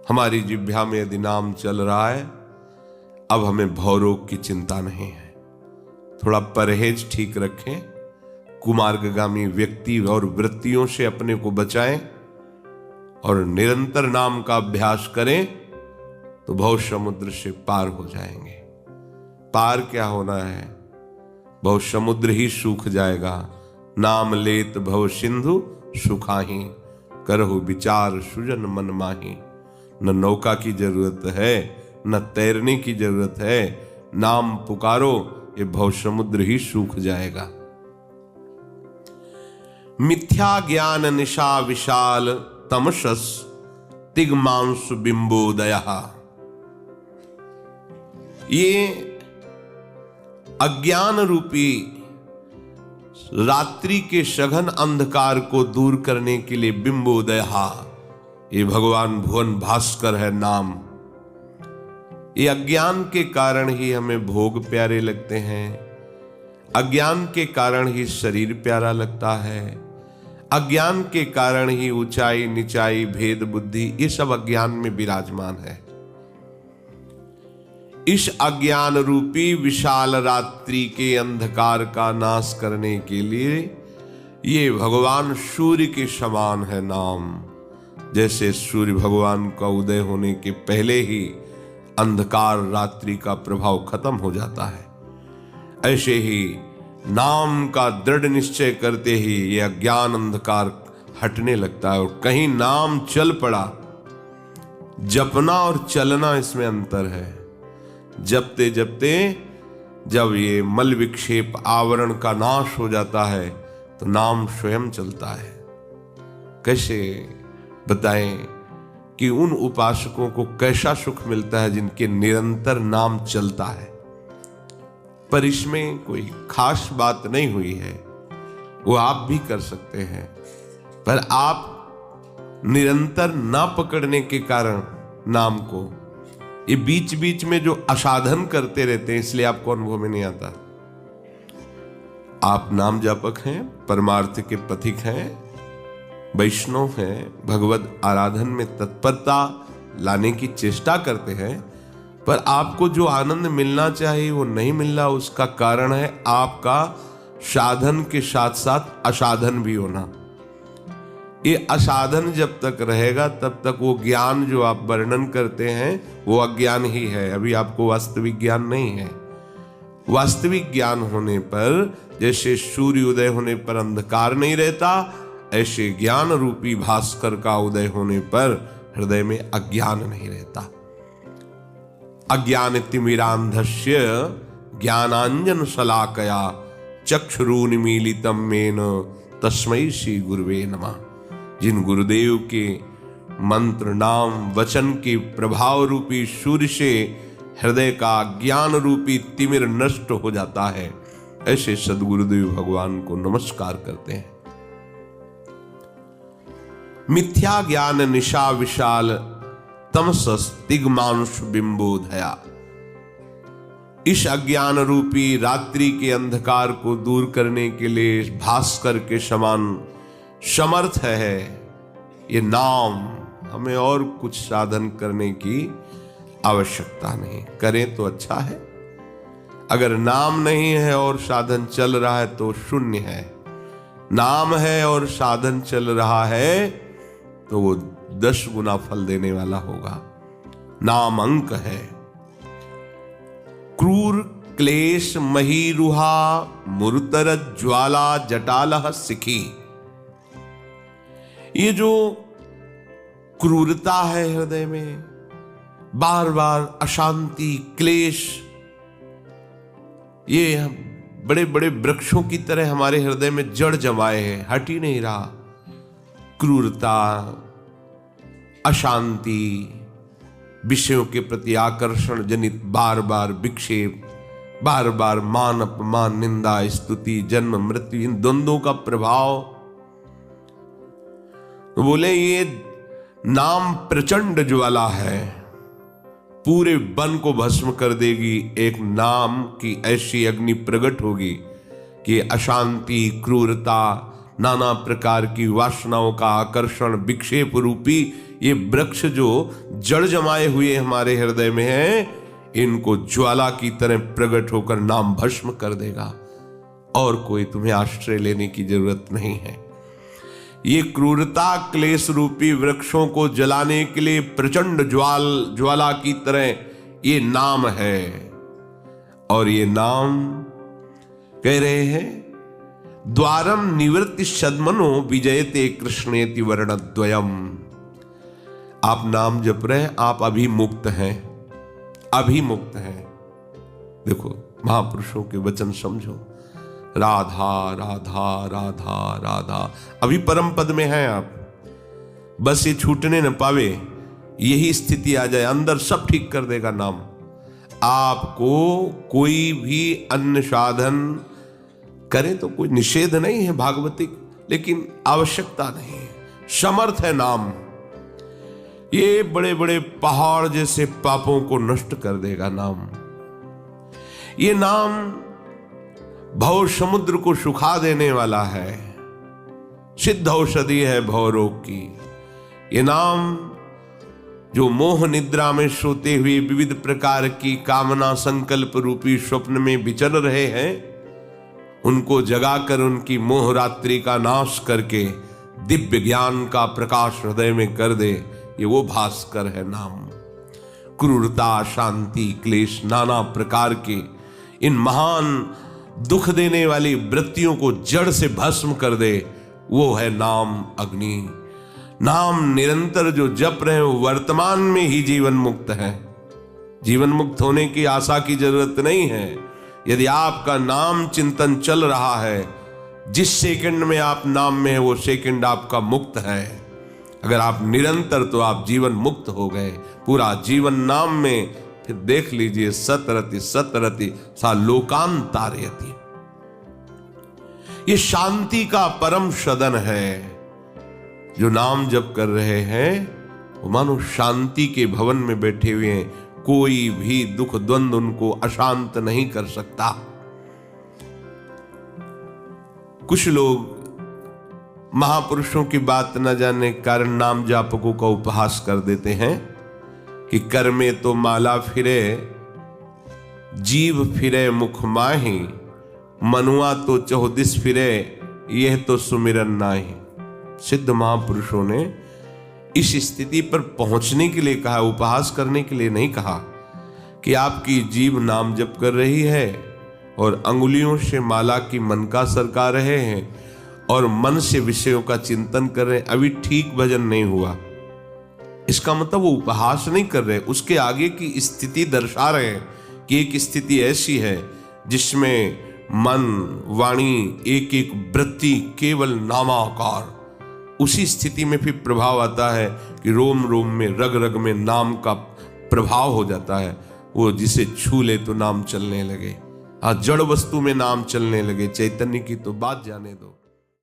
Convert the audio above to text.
हमारी जिह्वा में यदि नाम चल रहा है, अब हमें भवरोग की चिंता नहीं है। थोड़ा परहेज ठीक रखें, कुमार्गगामी व्यक्ति और वृत्तियों से अपने को बचाएं और निरंतर नाम का अभ्यास करें तो भव समुद्र से पार हो जाएंगे। पार क्या होना है? भव समुद्र ही सूख जाएगा। नाम लेत भव सिंधु सुखाही, करहु विचार सुजन मन माही। न नौका की जरूरत है, न तैरने की जरूरत है। नाम पुकारो, ये भव समुद्र ही सूख जाएगा। मिथ्या ज्ञान निशा विशाल, तमसस तिग्मांसु बिंबोदय। ये अज्ञान रूपी रात्रि के सघन अंधकार को दूर करने के लिए बिंबोदय, ये भगवान भुवन भास्कर है नाम। ये अज्ञान के कारण ही हमें भोग प्यारे लगते हैं, अज्ञान के कारण ही शरीर प्यारा लगता है, अज्ञान के कारण ही ऊंचाई नीचाई भेद बुद्धि ये सब अज्ञान में विराजमान है। इस अज्ञान रूपी विशाल रात्रि के अंधकार का नाश करने के लिए ये भगवान सूर्य के समान है नाम। जैसे सूर्य भगवान का उदय होने के पहले ही अंधकार रात्रि का प्रभाव खत्म हो जाता है, ऐसे ही नाम का दृढ़ निश्चय करते ही ये अज्ञान अंधकार हटने लगता है। और कहीं नाम चल पड़ा, जपना और चलना इसमें अंतर है। जपते जपते जब ये मल विक्षेप आवरण का नाश हो जाता है तो नाम स्वयं चलता है। कैसे बताएं कि उन उपासकों को कैसा सुख मिलता है जिनके निरंतर नाम चलता है। पर इसमें कोई खास बात नहीं हुई है, वो आप भी कर सकते हैं, पर आप निरंतर ना पकड़ने के कारण नाम को ये बीच बीच में जो असाधन करते रहते हैं, इसलिए आपको अनुभव में नहीं आता। आप नाम जापक हैं, परमार्थ के पथिक हैं, वैष्णव हैं, भगवत आराधन में तत्परता लाने की चेष्टा करते हैं, पर आपको जो आनंद मिलना चाहिए वो नहीं मिल रहा। उसका कारण है आपका साधन के साथ साथ असाधन भी होना। ये असाधन जब तक रहेगा तब तक वो ज्ञान जो आप वर्णन करते हैं वो अज्ञान ही है, अभी आपको वास्तविक ज्ञान नहीं है। वास्तविक ज्ञान होने पर, जैसे सूर्य उदय होने पर अंधकार नहीं रहता, ऐसे ज्ञान रूपी भास्कर का उदय होने पर हृदय में अज्ञान नहीं रहता। अज्ञान तिमिरांधस्य ज्ञानांजन शलाकया चक्षुरुन्मीलितं मेन तस्मै श्री गुरुवे नमः। जिन गुरुदेव के मंत्र नाम वचन के प्रभाव रूपी सूर्य से हृदय का ज्ञान रूपी तिमिर नष्ट हो जाता है, ऐसे सद्गुरुदेव भगवान को नमस्कार करते हैं। मिथ्या ज्ञान निशा विशाल, तमसस तिग्मांशु बिंबोदया। इस अज्ञान रूपी रात्रि के अंधकार को दूर करने के लिए भास्कर के समान समर्थ है ये नाम। हमें और कुछ साधन करने की आवश्यकता नहीं। करें तो अच्छा है, अगर नाम नहीं है और साधन चल रहा है तो शून्य है। नाम है और साधन चल रहा है तो वो 10 गुना फल देने वाला होगा। नाम अंक है। क्रूर क्लेश महीरुहा मुरतर ज्वाला जटालह सिखी। ये जो क्रूरता है हृदय में, बार बार अशांति क्लेश, ये बड़े बड़े वृक्षों की तरह हमारे हृदय में जड़ जमाए हैं, हट ही नहीं रहा। क्रूरता, अशांति, विषयों के प्रति आकर्षण जनित बार बार विक्षेप, बार बार मान अपमान निंदा स्तुति जन्म मृत्यु, इन द्वंद्वों का प्रभाव। तो बोले ये नाम प्रचंड ज्वाला है, पूरे वन को भस्म कर देगी। एक नाम की ऐसी अग्नि प्रकट होगी कि अशांति, क्रूरता, नाना प्रकार की वासनाओं का आकर्षण, विक्षेप रूपी ये वृक्ष जो जड़ जमाए हुए हमारे हृदय में है, इनको ज्वाला की तरह प्रकट होकर नाम भस्म कर देगा और कोई तुम्हें आश्रय लेने की जरूरत नहीं है। ये क्रूरता क्लेश रूपी वृक्षों को जलाने के लिए प्रचंड ज्वाला की तरह ये नाम है। और ये नाम कह रहे हैं, द्वारम निवृत्ति सद्मनो विजयते कृष्णेति वर्णद्वयम। आप नाम जप रहे, आप अभी मुक्त हैं, अभी मुक्त हैं। देखो महापुरुषों के वचन समझो, राधा राधा राधा राधा, अभी परम पद में हैं आप, बस ये छूटने न पावे, यही स्थिति आ जाए, अंदर सब ठीक कर देगा नाम। आपको कोई भी अन्य साधन करे तो कोई निषेध नहीं है भागवतिक, लेकिन आवश्यकता नहीं है, समर्थ है नाम। ये बड़े बड़े पहाड़ जैसे पापों को नष्ट कर देगा नाम। ये नाम भव समुद्र को सुखा देने वाला है, सिद्ध औषधि है भव रोग की। ये नाम जो मोह निद्रा में सोते हुए विविध प्रकार की कामना संकल्प रूपी स्वप्न में विचर रहे हैं, उनको जगाकर उनकी मोह रात्रि का नाश करके दिव्य ज्ञान का प्रकाश हृदय में कर दे, ये वो भास्कर है नाम। क्रूरता शांति क्लेश नाना प्रकार के इन महान दुख देने वाली वृत्तियों को जड़ से भस्म कर दे, वो है नाम अग्नि। नाम निरंतर जो जप रहे हो, वर्तमान में ही जीवन मुक्त है। जीवन मुक्त होने की आशा की जरूरत नहीं है। यदि आपका नाम चिंतन चल रहा है, जिस सेकंड में आप नाम में है वो सेकंड आपका मुक्त है। अगर आप निरंतर, तो आप जीवन मुक्त हो गए, पूरा जीवन नाम में। फिर देख लीजिए, सतरति सतरति सा लोकान तारयति। ये शांति का परम सदन है। जो नाम जप कर रहे हैं वो मानो शांति के भवन में बैठे हुए हैं, कोई भी दुख द्वंद्व उनको अशांत नहीं कर सकता। कुछ लोग महापुरुषों की बात न जानने के कारण नाम जापकों का उपहास कर देते हैं कि कर में तो माला फिरे, जीव फिरे मुख माही, मनुआ तो चौदिस फिरे, यह तो सुमिरन नाही। सिद्ध महापुरुषों ने इस स्थिति पर पहुंचने के लिए कहा, उपहास करने के लिए नहीं कहा कि आपकी जीभ नाम जप कर रही है और अंगुलियों से माला की मन का सरका रहे हैं और मन से विषयों का चिंतन कर रहे हैं, अभी ठीक भजन नहीं हुआ। इसका मतलब वो उपहास नहीं कर रहे, उसके आगे की स्थिति दर्शा रहे हैं कि एक स्थिति ऐसी है जिसमें मन वाणी एक एक वृत्ति केवल नामाकार, उसी स्थिति में फिर प्रभाव आता है कि रोम रोम में रग रग में नाम का प्रभाव हो जाता है। वो जिसे छू ले तो नाम चलने लगे, जड़ वस्तु में नाम चलने लगे। चैतन्य की तो बात जाने दो।